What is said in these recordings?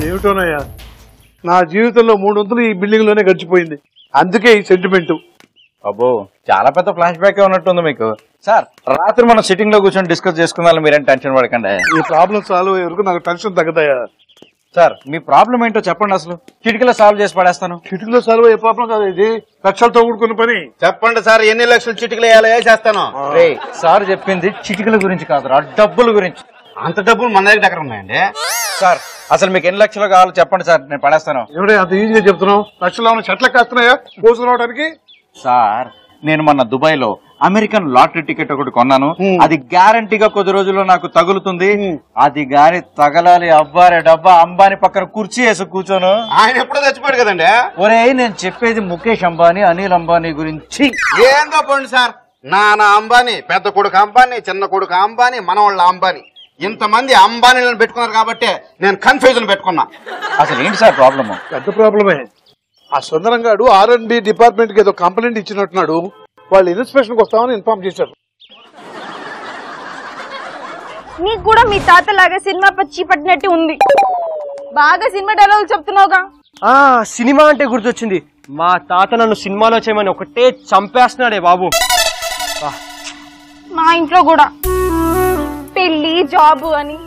ఏమిటోనయ్యా, నా జీవితంలో 3 వంతులు ఈ బిల్డింగ్ లోనే గడిచిపోయింది. అందుకే ఈ సెంటిమెంట్. అబ్బో, చాలా పెద్ద ఫ్లాష్ బ్యాక్ ఉన్నట్టుంది మీకు. సార్, రాత్రి మనం సిట్టింగ్ లో కూర్చొని డిస్కస్ చేసుకుందాం, మీరేం టెన్షన్ పడకండి. ఈ ప్రాబ్లం సాల్వ్ అయ్యే వరకు నాకు టెన్షన్ తగ్గదయ్యా. సార్, మీ ప్రాబ్లం ఏంటో చెప్పండి. అసలు చిటికలో సాల్వ్ చేసి పడేస్తాను. చిటికలో సాల్వ్ అయ్యే ప్రాబ్లం కాదు ఇది, లక్షలతో కూడుకున్న పని. చెప్పండి సార్, ఎన్ని లక్షలు చిటికలు వేయాలో చేస్తాను. సార్ చెప్పింది చిటికల గురించి కాదురా, డబ్బుల గురించి. అంత డబ్బులు మన దగ్గర ఉన్నాయండి. సార్, అసలు మీకు ఎన్ని లక్షలు కావాలో చెప్పండి సార్, నేను పడేస్తాను. ఎవడే అంత ఈజీగా చెప్తున్నావు? లక్షలు ఏమైనా చెట్లకు కాస్తున్నాయా పోసు రావడానికి? సార్, నేను మొన్న దుబాయ్ లో అమెరికన్ లాటరీ టికెట్ ఒకటి కొన్నాను. అది గ్యారంటీగా కొద్ది రోజుల్లో నాకు తగులుతుంది. అది గాని తగలాలి అబ్బారే డబ్బా అంబానీ పక్కన కుర్చీ వేసి కూర్చోను. ఆయన ఎప్పుడో చచ్చిపోయాడు కదండి. ఒరే, నేను చెప్పేది ముఖేష్ అంబానీ, అనిల్ అంబానీ గురించి. ఏందో పోండి సార్, నాన్న అంబానీ, పెద్ద కొడుకు అంబానీ, చిన్న కొడుకు అంబానీ, మనవాళ్ళ అంబానీ, ఇంతమంది అంబానీలను పెట్టుకున్నారు కాబట్టి నేను కన్ఫ్యూజన్ పెట్టుకున్నా. అసలు ఏంటి సార్ ప్రాబ్లమ్? పెద్ద ప్రాబ్లమే. ఆ సుందరంగాడు R&B డిపార్ట్మెంట్ కి ఏదో కంప్లైంట్ ఇచ్చినట్టున్నాడు. వాళ్ళు ఇన్స్పెక్షన్ కి వస్తామని ఇన్ఫార్మ్ చేశారు. నీకు కూడా మీ తాతలాగా సినిమా పచ్చి పట్టినట్టు ఉంది. బాగా సినిమా డైలాగులు చెప్తున్నావుగా. సినిమా అంటే గుర్తొచ్చింది. మా తాత నన్ను సినిమాలో చేయమని ఒకటే చంపేస్తున్నాడే బాబు. మా ఇంట్లో కూడా పెళ్లి జాబ్ అని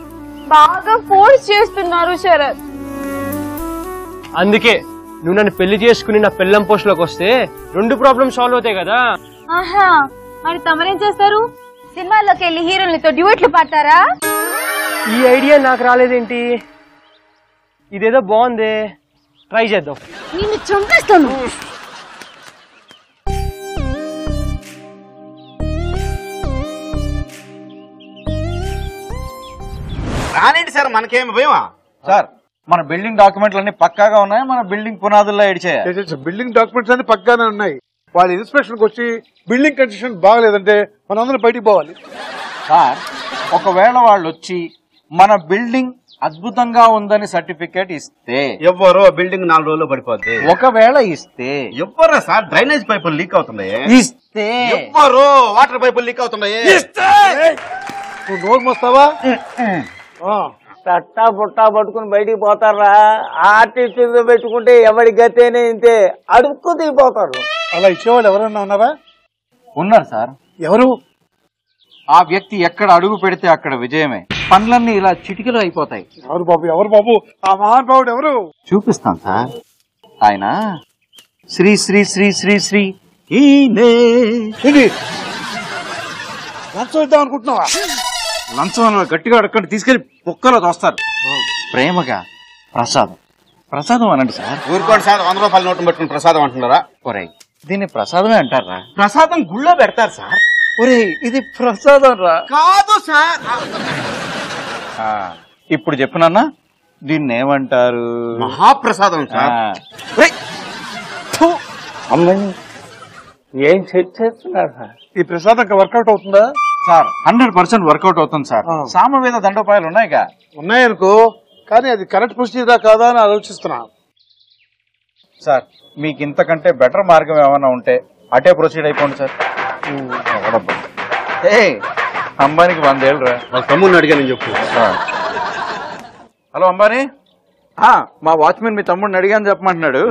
బాగా ఫోర్స్ చేస్తున్నారు శరత్. అందుకే నువ్వు నన్ను పెళ్లి చేసుకుని నా పెళ్ళం పోస్ట్ లోకి వస్తే 2 ప్రాబ్లమ్స్ సాల్వ్ అవుతాయి కదా. ఆహా, మరి తమరేం చేస్తారు? సినిమాల్లోకి వెళ్ళి హీరోలతో డ్యూయెట్లు పాడతారా? ఈ ఐడియా నాకు రాలేదేంటి? ఇదేదో బాగుంది, ట్రై చేద్దాం. నిన్ను చంపేస్తాను. రానేంటి సార్, మనకేమి భయమా? సార్, మన బిల్డింగ్ డాక్యుమెంట్లు అన్ని పక్కాగా ఉన్నాయి. మన బిల్డింగ్ పునాదుల్లో ఇడిచే బిల్డింగ్ డాక్యుమెంట్స్ అన్ని పక్కానే ఉన్నాయి. వాళ్ళు ఇన్స్పెక్షన్ కి వచ్చి బిల్డింగ్ కండిషన్ బాగలేదంటే మనం అందరం బయటికి పోవాలి. సార్, ఒకవేళ వాళ్ళు వచ్చి మన బిల్డింగ్ అద్భుతంగా ఉందని సర్టిఫికేట్ ఇస్తే ఎవ్వరో బిల్డింగ్ 4 రోజుల్లో పడిపోద్ది. ఒకవేళ ఇస్తే ఎవ్వరా సార్, డ్రైనేజ్ పైపులు లీక్ అవుతున్నాయి. ఇస్తే ఎవ్వరో వాటర్ పైపులు లీక్ అవుతున్నాయి. నువ్వు నోరు మోస్తావా? తట్టా పుట్టా పట్టుకుని బయటికి పోతారా? ఆర్టిస్టులు పెట్టుకుంటే ఎవరి గతేనే ఇంతే, అడుక్కు దిగిపోతారు. అలా ఇచ్చేవాళ్ళు ఎవరన్నా ఉన్నారా? ఉన్నారు సార్. ఎవరు? ఆ వ్యక్తి ఎక్కడ అడుగు పెడితే అక్కడ విజయమే. పనులన్నీ ఇలా చిటికలో అయిపోతాయి. ఎవరు బాబు? ఎవరు బాబు ఆ మహానుభావుడు? ఎవరు? చూపిస్తాను సార్. ఆయన శ్రీ శ్రీ శ్రీ శ్రీ శ్రీ లంచం ఇద్దాం అనుకుంటున్నావా? లంచం గట్టిగా అడగండి, తీసుకెళ్లి కుక్కలో తోస్తారు. ప్రేమగా ప్రసాదం ప్రసాదం అనండి సార్. ఊరుకోండి సార్, 100 రూపాయల నోటు పెట్టుకుని ప్రసాదం అంటున్నారా? ఒరేయ్, దీన్ని ప్రసాదమే అంటారా? ప్రసాదం గుళ్ళో పెడతారు సార్. ఒరేయ్, ఇది ప్రసాదం రా. కాదు సార్. ఇప్పుడు చెప్పునన్నా, దీన్ని ఏమంటారు? మహాప్రసాదం సార్. అమ్మని ఏం సెట్ చేస్తున్నారు సార్? ఈ ప్రసాదం వర్కౌట్ అవుతుందా? సార్, 100% వర్కౌట్ అవుతుంది సార్. సామవేద దండోపాయాలు ఉన్నాయిగా. ఉన్నాయనుకో, కానీ అది కరెక్ట్ ప్రొసీజరా కాదా అని ఆలోచిస్తున్నా. సార్, మీకు ఇంతకంటే బెటర్ మార్గం ఏమైనా ఉంటే అటే ప్రొసీడ్ అయిపోండి సార్. అంబానీకి 100 ఏళ్ళు రా. వాళ్ళ తమ్ముడిని అడిగానని చెప్పు. హలో అంబానీ, మా వాచ్మెన్ మీ తమ్ముడిని అడిగాని చెప్పమంటున్నాడు.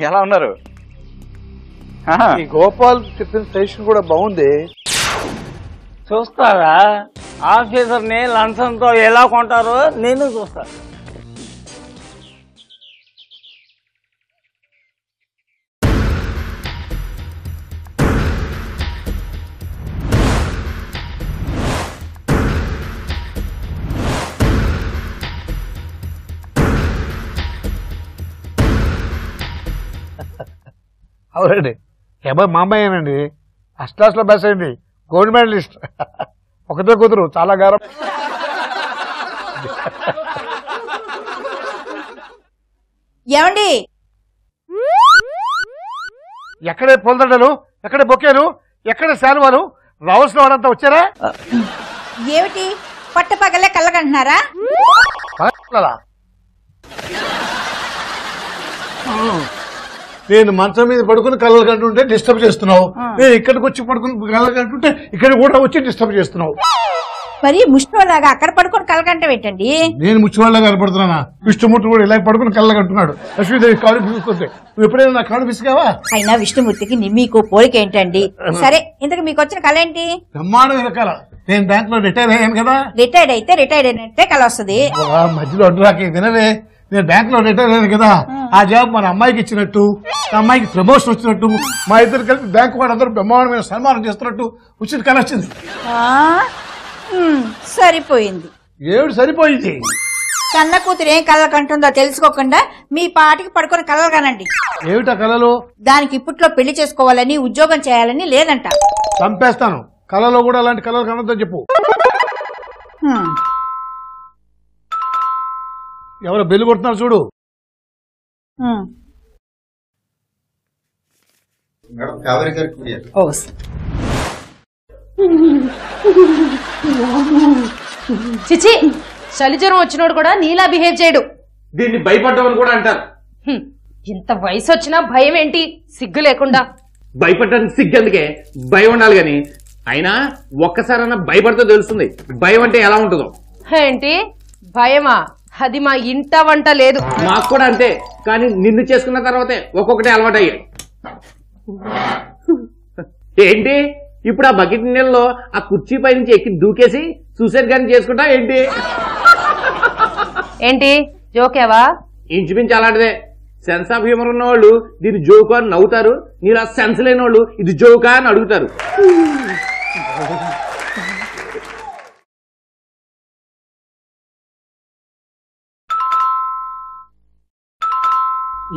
ఎలా ఉన్నారు? ఈ గోపాల్ చెప్పిన స్టేషన్ కూడా బాగుంది. చూస్తారా? ఆఫీసర్ ని లంచంతో ఎలా కొంటారో నేను చూస్తాను. అవునండి, అబ్బాయి మా అమ్మాయినండి. ఫస్ట్ క్లాస్ లో బస్ అయింది, గోల్డ్ మెడలిస్ట్. ఒకటే కూతురు, చాలా గారం. ఏమండి, ఎక్కడే పూలదండలు, ఎక్కడే బొకేలు, ఎక్కడే శాలువాలు? రావాల్సిన వాడంతా వచ్చారా? ఏమిటి పట్టపగలే కళ్ళకంటున్నారా? నేను మంచం మీద పడుకుని కళ్ళలు కంటుంటే డిస్టర్బ్ చేస్తున్నావు. నేను ఇక్కడికి వచ్చి పడుకుని కళ్ళలు కంటుంటే ఇక్కడ కూడా వచ్చి డిస్టర్బ్ చేస్తున్నావు. మరి ముష్టిలాగా అక్కడ పడుకొని కలకంట పెట్టండి. నేను ముచ్చివాళ్ళగా కనపడుతున్నానా? విష్ణుమూర్తి కూడా ఇలా పడుకుని కళ్ళగా అంటున్నాడు. లక్ష్మీదేవి కాళ్ళు పిసుకుంటే నువ్వు ఎప్పుడైనా నా కాళ్ళు పిసికావా? అయినా విష్ణుమూర్తికి మీకు పోలిక ఏంటండి? సరే, ఇంతకు మీకు వచ్చిన కళ ఏంటి? బ్రహ్మాండం రకాల. నేను బ్యాంక్ లో రిటైర్ అయ్యాను కదా. రిటైర్డ్ అయితే రిటైర్డ్ అయినట్టే కళ వస్తుంది. మధ్యలో అడ్డురాకి వినవే, నేను బ్యాంక్ లో రిటైర్ అయ్యాను కదా, ఆ జాబ్ మన అమ్మాయికి ఇచ్చినట్టు, ఆ అమ్మాయికి ప్రమోషన్ వచ్చినట్టు, మా ఇద్దరు కలిపి బ్యాంకు వాళ్ళందరూ బ్రహ్మాండమైన సన్మానం చేస్తున్నట్టు వచ్చిన కళ వచ్చింది. సరిపోయింది. ఏడు సరిపోయింది. కన్న కూతురు ఏం కళలు కంటుందో తెలుసుకోకుండా మీ పాటికి పడుకొని కళలు కనండి. ఏమిటా కళలు? దానికి ఇప్పట్లో పెళ్లి చేసుకోవాలని, ఉద్యోగం చేయాలని లేదంట. చంపేస్తాను. కళలో కూడా అలాంటి కళలు కనొద్దని చెప్పు. ఎవరో బెల్లు కొడుతున్నారు చూడు. చిచి, చలిజ్వరం వచ్చినోడు కూడా నీలా బిహేవ్ చేయడు. దీన్ని భయపడ్డామని కూడా అంటారు. ఇంత వయసు వచ్చినా భయం ఏంటి? సిగ్గు లేకుండా. భయపడటానికి సిగ్గెందుకే, భయం ఉండాలి గాని. అయినా ఒక్కసారైనా భయపడితే తెలుస్తుంది భయం అంటే ఎలా ఉంటుందో. ఏంటి భయమా? అది మా ఇంట వంట లేదు. మాకు కూడా అంతే, కానీ నిన్ను చేసుకున్న తర్వాతే ఒక్కొక్కటి అలవాటు అయ్యాయి. ఏంటి ఇప్పుడు ఆ బకెట్ నీళ్ళలో ఆ కుర్చీ పై నుంచి ఎక్కి దూకేసి సూసైడ్ గాని చేసుకుంటా ఏంటి? ఏంటి జోకేవా? ఇంచుమించు అలాంటిదే. సెన్స్ ఆఫ్ హ్యూమర్ ఉన్న వాళ్ళు దీన్ని జోకు అని నవ్వుతారు, నీలా సెన్స్ లేని వాళ్ళు ఇది జోకా అని అడుగుతారు.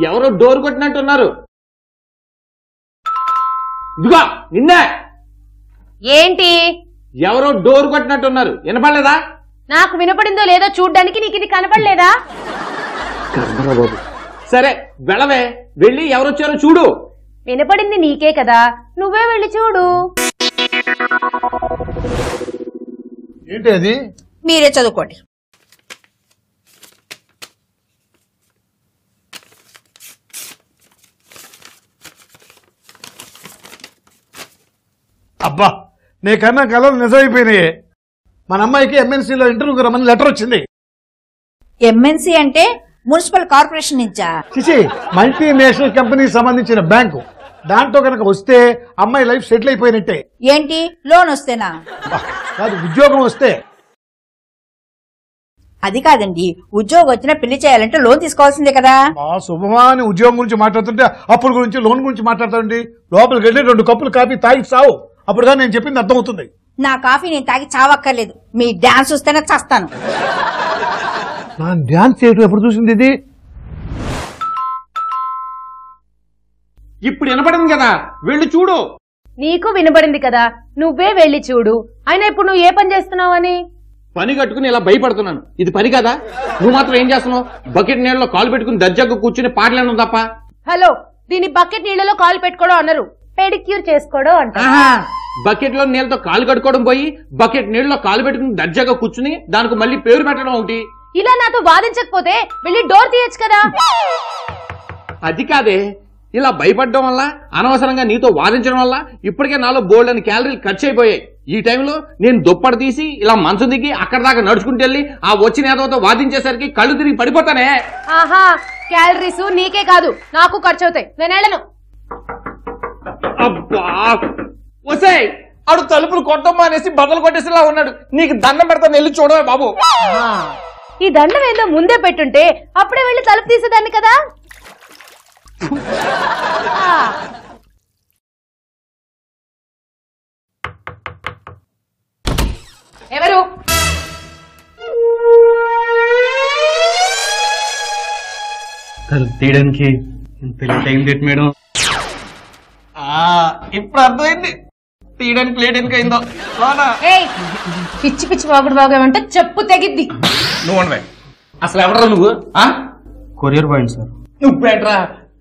ఎవరో డోర్ కొట్టినట్టున్నారు. ఇదిగో నిన్నే. ఏంటి? ఎవరో డోర్ కొట్టినట్టున్నారు, వినపడలేదా? నాకు వినపడిందో లేదో చూడ్డానికి నీకు ఇది కనపడలేదా? బాబు సరే వెళ్ళవే, వెళ్ళి ఎవరొచ్చారో చూడు. వినపడింది నీకే కదా, నువ్వే వెళ్ళి చూడు. ఏంటి అది? మీరే చదువుకోండి. అబ్బా, నీ కన్నా కళలు నిజమైపోయినాయి. మన అమ్మాయికి ఎంఎన్సీలో ఇంటర్వ్యూకి రమ్మని లెటర్ వచ్చింది. ఎంఎన్సీ అంటే మున్సిపల్ కార్పొరేషన్ నుంచా? చిచి, మల్టీనేషనల్ కంపెనీకి సంబంధించిన బ్యాంకు. దాంట్లో కనుక వస్తే అమ్మాయి లైఫ్ సెటిల్ అయిపోయినట్టే. ఏంటి లోన్ వస్తేనా? కాదు, ఉద్యోగం వస్తే. అది కాదండి, ఉద్యోగం వచ్చినా పెళ్లి చేయాలంటే లోన్ తీసుకోవాల్సిందే కదా. ఆ శుభమా అని ఉద్యోగం గురించి మాట్లాడుతుంటే అప్పుల గురించి, లోన్ గురించి మాట్లాడుతాండి. లోపలికి వెళ్ళి 2 కప్పులు కాఫీ తాగి సావు, అప్పుడుగా నేను చెప్పింది అర్థమవుతుంది. నా కాఫీ నేను తాగి చావక్కర్లేదు, మీ డాన్స్ చూస్తేనే చస్తాను. నా డాన్స్ చేయటం ఎప్పుడు చూసింది ఇది? ఇప్పుడు వినపడింది కదా, వెళ్ళి చూడు. నీకు వినబడింది కదా, నువ్వే వెళ్ళి చూడు. అయినా ఇప్పుడు నువ్వు ఏ పని చేస్తున్నావు అని? పని కట్టుకుని ఇలా భయపడుతున్నాను, ఇది పని కదా? నువ్వు మాత్రం ఏం చేస్తున్నావు? బకెట్ నీళ్ళలో కాలు పెట్టుకుని దర్జాగా కూర్చుని పాటలేను తప్ప. హలో, దీని బకెట్ నీళ్ళలో కాలు పెట్టుకోవడం అన్నారు, పెడిక్యూర్ చేసుకోవడం అంట. బకెట్ లో నీళ్ళతో కాలు కట్టుకోవడం పోయి బకెట్ నీళ్ళలో కాలు పెట్టుకుని దర్జాగా కూర్చుని దానికి మళ్ళీ పేరు పెట్టడం ఒకటి. ఇలా నాతో వాదించకపోతే వెళ్ళి డోర్ తీయచ్చు కదా. అది కాదే, ఇలా భయపడడం వల్ల, అనవసరంగా నీతో వాదించడం వల్ల ఇప్పటికే నాలో బోల్డ్ అని క్యాలరీలు ఖర్చు అయిపోయాయి. ఈ టైంలో నేను దుప్పటి తీసి ఇలా మంచం దిగి అక్కడ దాకా నడుచుకుంటూ వెళ్ళి ఆ వచ్చిన ఏదోతో వాదించేసరికి కళ్ళు తిరిగి పడిపోతానే. ఆహా, క్యాలరీస్ నీకే కాదు నాకు ఖర్చు అవుతాయి, నేను వెళ్ళను. అబ్బా వసే, అడు తలుపులు కొట్టమ్మా అనేసి బదులు కొట్టేసిలా ఉన్నాడు. నీకు దండం పెడతాను, వెళ్ళి చూడవే బాబు. ఈ దండం ఏదో ముందే పెట్టుంటే అప్పుడే వెళ్ళి తలుపు తీసేదాన్ని కదా. ఎవరు? తలుపు తీయడానికి ఇంత టైం లేట్ మేడం. ఇప్పుడు అర్థమైంది తీయడానికి లేట్ ఎందుకు అయిందో. పిచ్చి పిచ్చి వాగుడు వాగేమంటే చెప్పు తెగిద్ది. నువ్వు ఉండవే, అసలు ఎవడరా నువ్వు? Courier point sir. నువ్వేంట్రా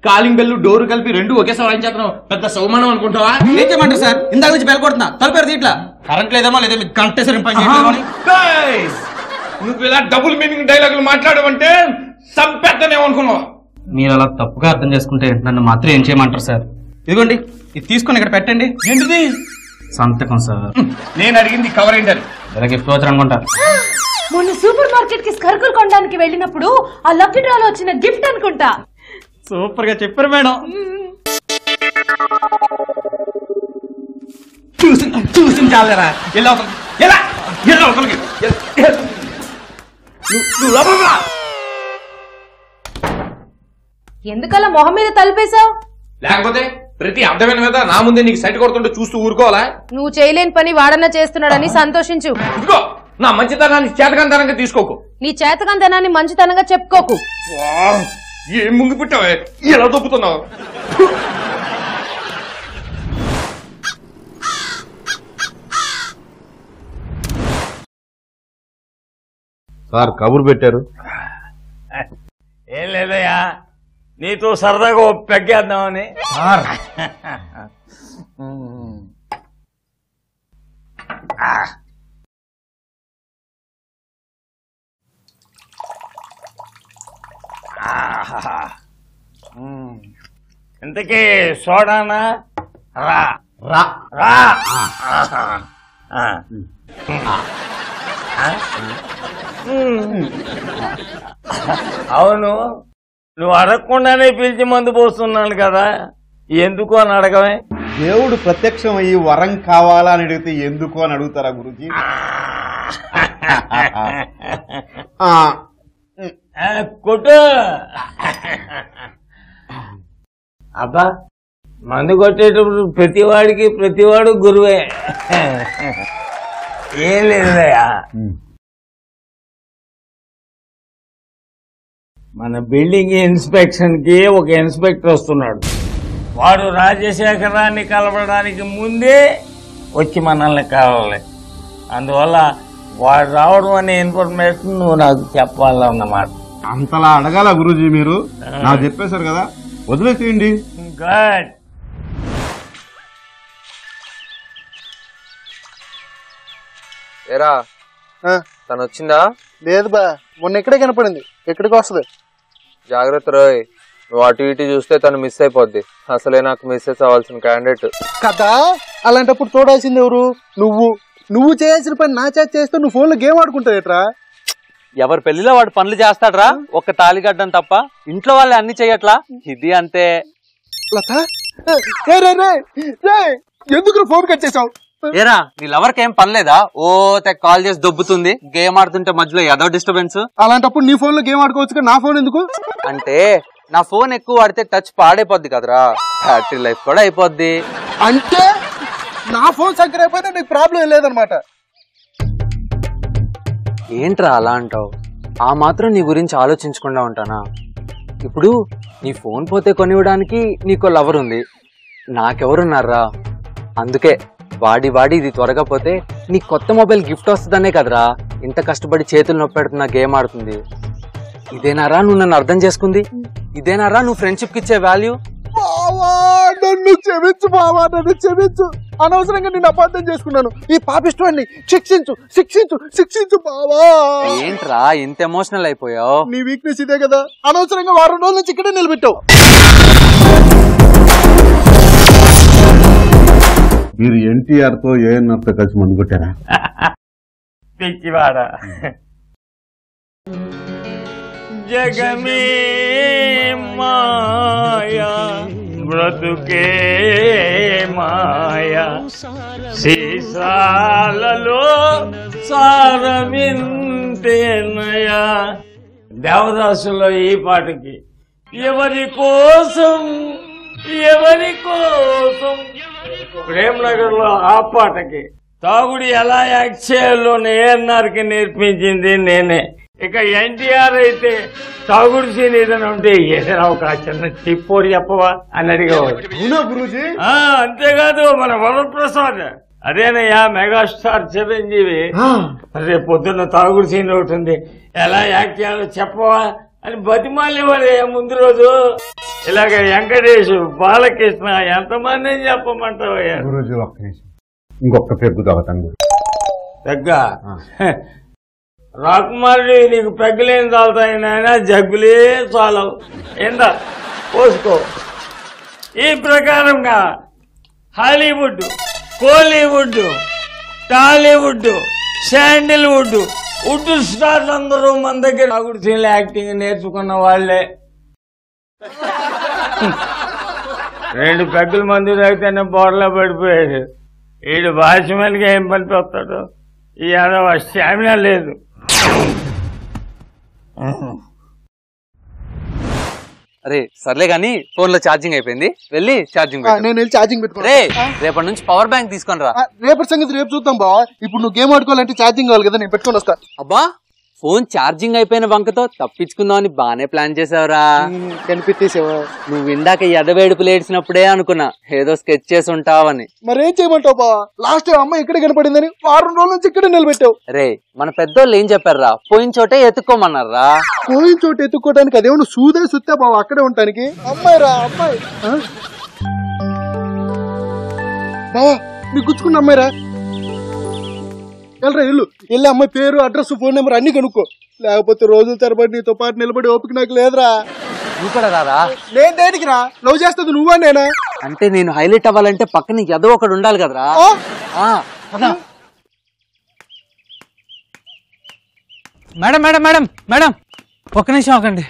కాలింగ్ బెల్లు డోరు కలిపి 2 ఒకేసారి వాయించేస్తున్నావు, పెద్ద సౌమానం అనుకుంటావా? ఏం చేయమంటారు సార్? ఇందాక నుంచి బెల్ కొడుతున్నా, తలుపు ఇట్లా కరెంట్ లేదేమో లేదా మీకు కంటేసరి పని చేయలేదు. నువ్వు ఇలా డబుల్ మీనింగ్ డైలాగులు మాట్లాడమంటే చంపేద్దానేమనుకున్నావా? మీరు అలా తప్పుగా అర్థం చేసుకుంటే నన్ను మాత్రం ఏం చేయమంటారు సార్? ఇదిగోండి, ఇది తీసుకొని ఇక్కడ పెట్టండి. ఏంటిది? సంతకం సార్. నేను అడిగింది కవర్ ఏంటని. గిఫ్ట్ వచ్చారు అనుకుంటా. మొన్న సూపర్ మార్కెట్ కి సరుకులు కొనడానికి వెళ్ళినప్పుడు ఆ లక్కీ డ్రాలో వచ్చిన గిఫ్ట్ అనుకుంటా. సూపర్ గా చెప్పారు మేడం. చూసి చాలరా. ఎందుకలా మొహం మీద తలిపేశావు? లేకపోతే ప్రతి అర్థమైన మీద నా ముందే నీకు సైట్ కొడుతుంటే చూస్తూ ఊరుకోవాలా? నువ్వు చేయలేని పని వాడన్నా చేస్తున్నాడని సంతోషించు. ఇదిగో నా మంచితనాన్ని చేతకంతనంగా తీసుకోకు. నీ చేతకంతనాన్ని మంచితనంగా చెప్పుకోకు. ఏం ముందు పెట్టావే, ఎలా దొప్పుతున్నావు? సార్ కబురు పెట్టారు. ఏం లేదయ్యా, నీతో సరదాగా పెగ్గేద్దామని. ఇంతకీ సోడానా? రా రా రా. అవును, నువ్వు అడగకుండానే పిలిచి మందు పోస్తున్నాను కదా, ఎందుకు అని అడగమే? దేవుడు ప్రత్యక్షం అయ్యి వరం కావాలా అని అడిగితే ఎందుకు అని అడుగుతారా గురుజీ? కొట్టు. అబ్బా, మందు కొట్టేటప్పుడు ప్రతివాడు గురువే. ఏం లేదయ్యా, మన బిల్డింగ్ ఇన్స్పెక్షన్ కి ఒక ఇన్స్పెక్టర్ వస్తున్నాడు. వాడు రాజశేఖరాన్ని కలవడానికి ముందే వచ్చి మనల్ని కలవాలి. అందువల్ల వాడు రావడం అనే ఇన్ఫర్మేషన్ నువ్వు నాకు చెప్పాలన్నమాట. అంతలా అడగాల గురూజీ మీరు? నాకు చెప్పేశారు కదా, వదిలేసేయండి. గుడ్. ఏరా తను వచ్చిందా? లేదు బా, మొన్న ఎక్కడే కనపడింది, ఎక్కడికి వస్తుంది? జాగ్రత్త రోయ్, నువ్వు అటు ఇటు చూస్తే తను మిస్ అయిపోద్ది. అసలే నాకు మిస్సెస్ అవ్వాల్సిన క్యాండిడేట్ కదా. అలాంటప్పుడు చూడాల్సింది ఎవరు? నువ్వు చేయాల్సిన పని నా చేత చేస్తే నువ్వు ఫోన్ లో గేమ్ ఆడుకుంటావేట్రా? ఎవరి పెళ్లిలో వాడు పనులు చేస్తాడ్రా, ఒక్క తాళిగడ్డం తప్ప. ఇంట్లో వాళ్ళే అన్ని చెయ్యట్లా, ఇది అంతే. లత, ఎందుకు ఫోన్ కట్ చేసావు? ఏరా నీ లవర్కి ఏం పనిలేదా? ఓ కాల్ చేసి దొబ్బుతుంది, గేమ్ ఆడుతుంటే మధ్యలో ఏదో డిస్టర్బెన్స్. అలాంటప్పుడు నీ ఫోన్ లో గేమ్ ఆడుకోవచ్చు, నా ఫోన్ ఎందుకు? అంటే నా ఫోన్ ఎక్కువ వాడితే టచ్ పాడైపోద్ది కదరా, బ్యాటరీ లైఫ్ కూడా అయిపోద్ది. అంటే నా ఫోన్ సంకర్ అయిపోతే నీకు ప్రాబ్లం లేదనమాట. ఏంట్రా అలా అంటావు? ఆ మాత్రం నీ గురించి ఆలోచించకుండా ఉంటానా? ఇప్పుడు నీ ఫోన్ పోతే కొనివ్వడానికి నీకో లవర్ ఉంది, నాకెవరున్నారా? అందుకే వాడి ఇది త్వరగా పోతే నీ కొత్త మొబైల్ గిఫ్ట్ వస్తుందనే కదరా ఇంత కష్టపడి చేతులు నొప్పెడుతున్నా గేమ్ ఆడుతుంది. ఇదేనారా నువ్వు నన్ను అర్థం చేసుకుంది? ఇదేనారా నువ్వు ఫ్రెండ్షిప్ కి ఇచ్చే వాల్యూ? నన్ను క్షమించు బావా, నన్ను క్షమించు. అనవసరంగా నేను అపార్థం చేసుకున్నాను. ఈ పాపిష్టాన్ని శిక్షించు బావా. ఏంట్రా ఇంత ఎమోషనల్ అయిపోయావు? నీ వీక్నెస్ ఇదే కదా, అనవసరంగా వారం రోజుల నుంచి ఇక్కడే నిలబెట్టావు. మీరు ఎన్టీఆర్ తో ఏఎన్ఆర్ తో కలిసి మందు కొట్టారా? పిచ్చివాడ. జగమే మాయా బ్రతుకే మాయా, సీసాలలో సారమింతేనయా. దేవదాసులో ఈ పాటకి ఎవరి కోసం ప్రేమ్ నగర్ లో ఆ పాటకి తాగుడు ఎలా యాక్ట్ చేయాలో ఏఎన్ఆర్కి నేర్పించింది నేనే. ఇక ఎన్టీఆర్ అయితే తాగుడు సీన్ ఏదైనా ఉంటే ఏదైనా ఒక చిన్న చిప్పోడి చెప్పవా అని అడిగేవాడు. అంతేకాదు మన వరప్రసాద్, అదేనయ్యా మెగాస్టార్ చిరంజీవి, రేపు పొద్దున్న తాగుడు సీన్ ఒకటి ఉంది, ఎలా యాక్ట్ చేయాలో చెప్పవా అని బతిమాలేవాడే ముందు రోజు. ఇలాగ వెంకటేష్, బాలకృష్ణ, ఎంతమంది చెప్పమంటావయ్యా? గురూజీ ఒక్క నిమిషం, ఇంకొక పెగ్గు తాగుతాను. పెగ్గా? రాకుమారుడు నీకు పెగ్గులేని తాగుతాయి నాయన, జగ్గులే చాలవు. ఏందా పోసుకో. ఈ ప్రకారంగా Hollywood Kollywood, Tollywood, sandalwood, wood stars అందరూ మన దగ్గర తాగుడు సీన్లు యాక్టింగ్ నేర్చుకున్న వాళ్ళే. 2 పెగ్గుల మందు తాగితేనే బోర్లా పడిపోయాడు. వీడు వాచ్మెన్గా ఏం పని వస్తాడు? ఈ యాదవ స్టామినా లేదు. అరే సర్లే గానీ ఫోన్ లో ఛార్జింగ్ అయిపోయింది, వెళ్ళి ఛార్జింగ్ నేను వెళ్ళి ఛార్జింగ్ పెట్టుకో. రేపటి నుంచి పవర్ బ్యాంక్ తీసుకొని రా. రేపటి సంగతి రేపు చూద్దాం బావా. ఇప్పుడు నువ్వు గేమ్ ఆడుకోవాలంటే ఛార్జింగ్ కావాలి కదా, నేను పెట్టుకొని వస్తా. అబ్బా ఫోన్ ఛార్జింగ్ అయిపోయిన బంకతో తప్పించుకుందామని బానే ప్లాన్ చేసావురా. కనిపెట్టేసావా? నువ్వు ఇందాక ఎదవేడుపులు ఏడ్చినప్పుడే అనుకున్నా ఏదో స్కెచ్ చేసి ఉంటావని. మరేం చేయమంటావు బావా? లాస్ట్ టైం అమ్మ ఇక్కడే కనపడిందని వారం రోజుల నుంచి ఇక్కడే నిలబెట్టావు. రే మన పెద్దోళ్ళు ఏం చెప్పారా, పోయిన చోటే ఎత్తుక్కోమన్నారా. పోయిన చోటు ఎత్తుక్కోవడానికి అదేమన్నా సూదే సుత్తే బావా అక్కడే ఉంటానికి. అమ్మాయి రా అమ్మాయి. బావా నీకు గుచ్చుకున్న అమ్మాయి రా. వెళ్ళరా ఇల్లు వెళ్ళి అమ్మాయి పేరు, అడ్రస్, ఫోన్ నెంబర్ అన్ని కనుక్కో. లేకపోతే రోజుల తరబడి నీతో పాటు నిలబడి ఓపిక నాకు లేదురా. నువ్వు కూడా రారా? నేను దేనికి రా? లవ్ చేస్తుంది నువ్వా నేనా? అంటే నేను హైలైట్ అవ్వాలంటే పక్కన ఏదో ఒకడు ఉండాలి కదరా. మేడం మేడం మేడం మేడం ఒక్క నిమిషం ఆగండి.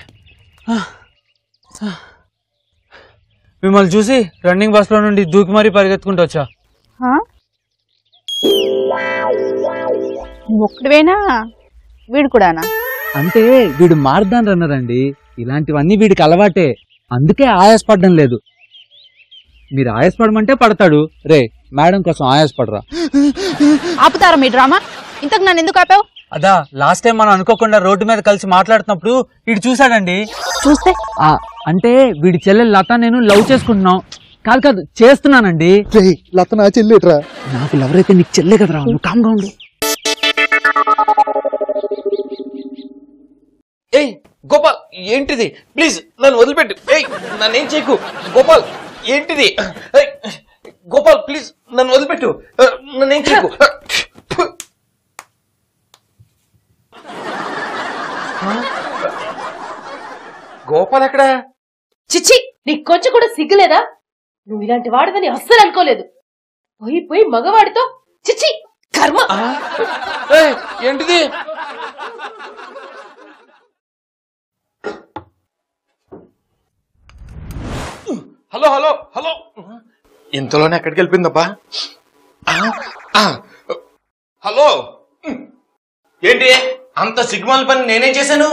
మిమ్మల్ని చూసి రన్నింగ్ బస్ లో నుండి దూకి మరీ పరిగెత్తుకుంటూ వచ్చా. ఒక్కడివేనా? వీడు కూడానా? అంటే వీడు మార్దాన్ రన్నర్ అండి, ఇలాంటివన్నీ వీడికి అలవాటే, అందుకే ఆయాసపడడం లేదు. మీరు ఆయాసపడమంటే పడతాడు. రే మేడం కోసం ఆయాసపడరా. ఆపుతారా మీ డ్రామా? ఇంతకు నన్ను ఎందుకు ఆపావు? అదా లాస్ట్ టైం మనం అనుకోకుండా రోడ్డు మీద కలిసి మాట్లాడుతున్నప్పుడు వీడు చూసాడండి. చూస్తే అంటే వీడి చెల్లెలు లత నేను లవ్ చేసుకుంటున్నాం. కాదు కాదు చేస్తున్నానండి. లత నా చెల్లేట్రా. నాకు ఎవరైతే నీకు చెల్లే కదరా, నువ్వు కామ్గా ఉండు. ఏయ్ గోపాల్ ఏంటిది? ప్లీజ్ నన్ను వదిలిపెట్టు. ఏయ్ నన్నేం చేయకు గోపాల్. ఏంటిది? గోపాల్ ప్లీజ్ నన్ను వదిలిపెట్టు, నన్నేం చేయకు. గోపాల్ ఎక్కడా? చిచ్చి నీకు కొంచెం కూడా సిగ్గులేదా? నువ్వు ఇలాంటి వాడివని అస్సలు అనుకోలేదు. పోయి మగవాడితో చిచ్చి కర్మ. ఏంటిది? హలో హలో హలో, ఇంతలోనే ఎక్కడికి వెళ్ళిపోయిందబ్బా? హలో ఏంటి అంత సిగ్గుమాల పని నేనేం చేశాను?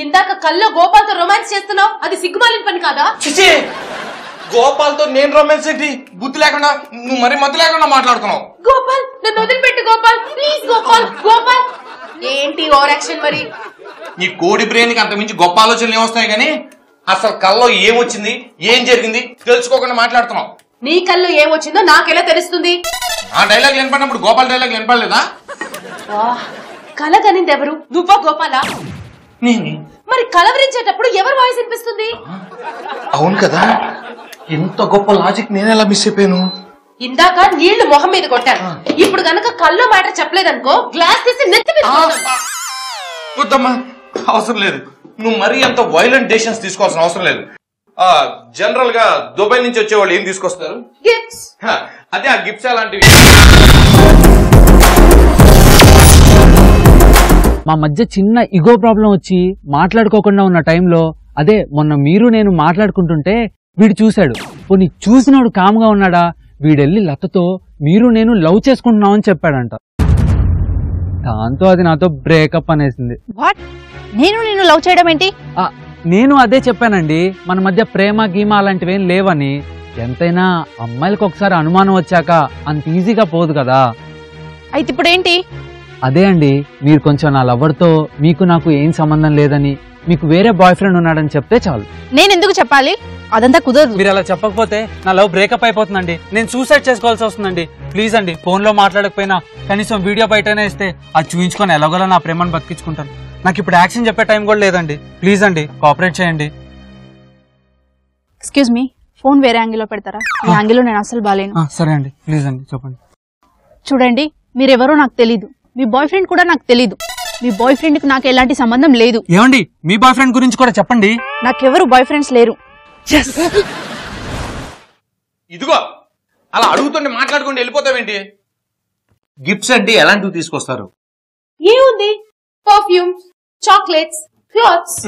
ఇందాక కల్లో గోపాల్తో రొమాన్స్ చేస్తున్నావు, అది సిగ్గుమాలిన పని కాదా? చిచి గోపాల్తో నేను రొమాన్స్ ఏంటి? బుద్ధి లేకుండా నువ్వు మరి మతి లేకుండా మాట్లాడుతున్నావు. గోపాల్ నన్ను వదిలిపెట్టు గోపాల్, ప్లీజ్ గోపాల్. గోపాల్ ఏంటి ఓవర్ యాక్షన్ మరి? నీ కోడి బ్రెయిన్ కి అంత మించి గొప్ప ఆలోచనలు ఏమొస్తాయి కానీ అసలు కల్లో ఏమొచ్చింది, ఏం జరిగింది తెలుసుకోకుండా మాట్లాడుతున్నావు. నీ కల్లో ఏమొచ్చిందో నాకెలా తెలుస్తుంది? ఆ డైలాగ్ వినపడినప్పుడు గోపాల్ డైలాగ్ వినపడలేదా? కల కనింది ఎవరు? నువ్వా గోపాలా? నేనే. మరి కలవరించేటప్పుడు ఎవరు వాయిస్ వినిపిస్తుంది? అవును కదా, ఎంత గొప్ప లాజిక్ నేను ఎలా మిస్ అయిపోయాను. ఇందాక నీళ్లు మొహం మీద కొట్టాను, ఇప్పుడు గనక కల్లో మ్యాటర్ చెప్పలేదనుకో గ్లాస్ తీసి నెత్తి మీద వద్దమ్మా, అవసరం లేదు. నువ్వు మరీ అంత వైలెంట్ డెసిషన్స్ తీసుకోవాల్సిన అవసరం లేదు. జనరల్ గా దుబాయ్ నుంచి వచ్చే వాళ్ళు ఏం తీసుకొస్తారు? గిఫ్ట్స్. అదే ఆ గిఫ్ట్స్ అలాంటివి. మా మధ్య చిన్న ఇగో ప్రాబ్లం వచ్చి మాట్లాడుకోకుండా ఉన్న టైంలో, అదే మొన్న మీరు నేను మాట్లాడుకుంటుంటే వీడు చూశాడు. పోనీ చూసినాడు కామ్గా ఉన్నాడా? వీడెళ్ళి లతతో మీరు నేను లవ్ చేసుకుంటున్నామని చెప్పాడంట. దాంతో అది నాతో బ్రేకప్ అనేసింది. వాట్? నేను లవ్ చేయడం ఏంటి? నేను అదే చెప్పానండి, మన మధ్య ప్రేమ గీమ అలాంటివేం లేవని. ఎంతైనా అమ్మాయిలకు ఒకసారి అనుమానం వచ్చాక అంత ఈజీగా పోదు కదా. అయితే ఇప్పుడు ఏంటి? అదే అండి, మీరు కొంచెం నా లవర్తో మీకు నాకు ఏం సంబంధం లేదని, మీకు వేరే బాయ్ ఫ్రెండ్ ఉన్నాడని చెప్తే చాలు. నేను ఎందుకు చెప్పాలి? అదంతా కుదరదు. మీరు అలా చెప్పకపోతే నా లవ్ బ్రేకప్ అయిపోతుందండి. నేను సూసైడ్ చేసుకోవాల్సి వస్తుందండి. ప్లీజ్ అండి, ఫోన్లో మాట్లాడకపోయినా కనీసం వీడియో బయటనే ఇస్తే అది చూపించుకొని ఎలాగోలా నా ప్రేమను బతికించుకుంటాను. నాకు ఇప్పుడు యాక్షన్ చెప్పే టైం కూడా లేదండి. ప్లీజ్ అండి, కోఆపరేట్ చేయండి. ఎక్స్క్యూజ్ మీ, ఫోన్ వేరే యాంగిల్లో పెడతారా? ఈ యాంగిల్లో నేను అసలు బాలేను. సరే అండి, ప్లీజ్ అండి చెప్పండి. చూడండి, మీరెవరో నాకు తెలీదు, మీ బాయ్ ఫ్రెండ్ కూడా నాకు తెలీదు. మీ బాయ్ ఫ్రెండ్ కి నాకు ఎలాంటి సంబంధం లేదు. ఏమండి, మీ బాయ్ ఫ్రెండ్ గురించి కూడా చెప్పండి. నాకెవరు బాయ్ ఫ్రెండ్స్ లేరు. ఇదిగో అలా అడుగుతుంటే మాట్లాడుకుంటూ వెళ్ళిపోతావేంటి? గిఫ్ట్స్ అంటే ఎలాంటివి తీసుకొస్తారు? ఏముంది, పర్ఫ్యూమ్స్, చాక్లెట్స్, క్లాత్స్.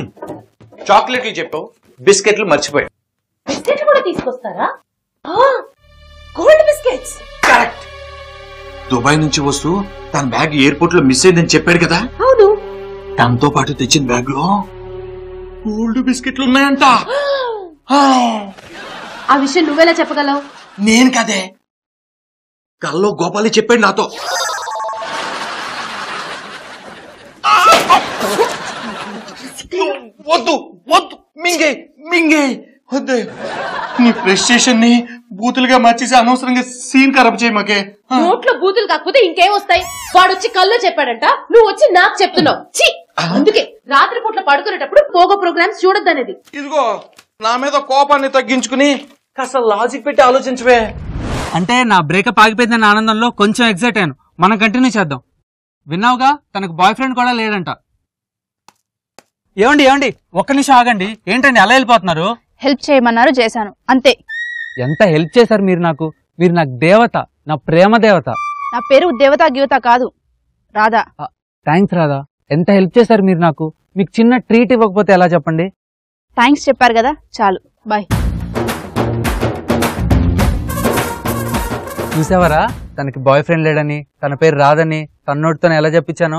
చాక్లెట్లు చెప్పావు, బిస్కెట్లు మర్చిపోయావు. బిస్కెట్లు కూడా తీసుకొస్తారా? Gold biscuits. కరెక్ట్. దుబాయ్ నుంచి వస్తూ తన బ్యాగ్ ఎయిర్పోర్ట్ లో మిస్ అయిందని చెప్పాడు కదా. అవును. దాంతో పాటు తెచ్చిన బ్యాగ్ లో గోల్డ్ బిస్కెట్లు ఉన్నాయంట. ఆ విషయం నువ్వెలా చెప్పగలవు? నేను కదే, కల్లో గోపాలి చెప్పాడు నాతో. వద్దు వద్దు, మింగే మింగే వద్దు. నీ ప్రెస్టేషన్ ని బూతులుగా మార్చేసి అనవసరంగా సీన్ ఖరాబ్ చేయి మాకే. నోట్లో బూతులు కాకపోతే ఇంకేం వస్తాయి? వాడొచ్చి కల్లో చెప్పాడంట, నువ్వు వచ్చి నాకు చెప్తున్నావు. ఛీ! అందుకే రాత్రి పూట్ల పడుకునేటప్పుడు పోగో ప్రోగ్రామ్స్ చూడొద్దనేది. ఇదిగో నా మీద కోపాన్ని తగ్గించుకుని కాస్త లాజిక్ పెట్టి ఆలోచించవే. అంటే నా బ్రేకప్ ఆగిపోయిందన్న ఆనందంలో కొంచెం ఎగ్జైట్ అయ్యాను. మనం కంటిన్యూ చేద్దాం. విన్నావుగా, తనకు బాయ్ ఫ్రెండ్ కూడా లేడంట. ఏమండి ఏమండి, ఒక్క నిమిషం ఆగండి. ఏంటండి అలా వెళ్ళిపోతున్నారు? హెల్ప్ చేయమన్నారు, చేశాను అంతే. ఎంత హెల్ప్ చేశారు మీరు నాకు. మీరు నాకు దేవత, నా ప్రేమ దేవత. నా పేరు దేవత గీవత కాదు, రాధా. థ్యాంక్స్ రాధా. ఎంత హెల్ప్ చేశారు మీరు నాకు. మీకు చిన్న ట్రీట్ ఇవ్వకపోతే ఎలా చెప్పండి? థ్యాంక్స్ చెప్పారు కదా, చాలు, బాయ్. చూసావరా, తనకి బాయ్ ఫ్రెండ్ లేడని, తన పేరు రాదని తన నోటితో ఎలా చెప్పించాను.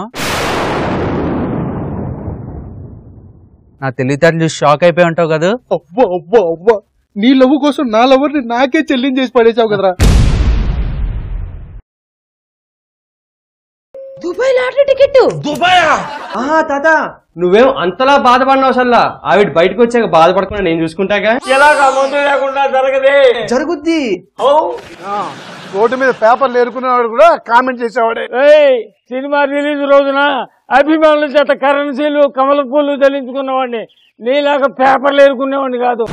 నా తెలివితేటలు చూసి షాక్ అయిపోయి ఉంటావు కదా. అవ్వా అవ్వా అవ్వా, నీ లవ్ కోసం నా లవర్ని నాకే చెల్లించేసి పడేసావు కదరా. Dubai lottery ticket. దుబాయా? తాత, నువ్వేం అంతలా బాధపడినావు అసలు. ఆవిడ బయటకు వచ్చాక బాధపడకుండా నేను చూసుకుంటాగా. ఎలాగా ముందు లేకుండా జరగదే? జరుగుద్ది. రోడ్డు మీద పేపర్లు ఏరుకునేవాడు కూడా కామెంట్ చేసేవాడే. సినిమా రిలీజ్ రోజున అభిమానుల చేత కరెన్సీలు, కమల పూలు చెల్లించుకున్నవాడిని. నీలాగా పేపర్లు ఏరుకునేవాడిని కాదు.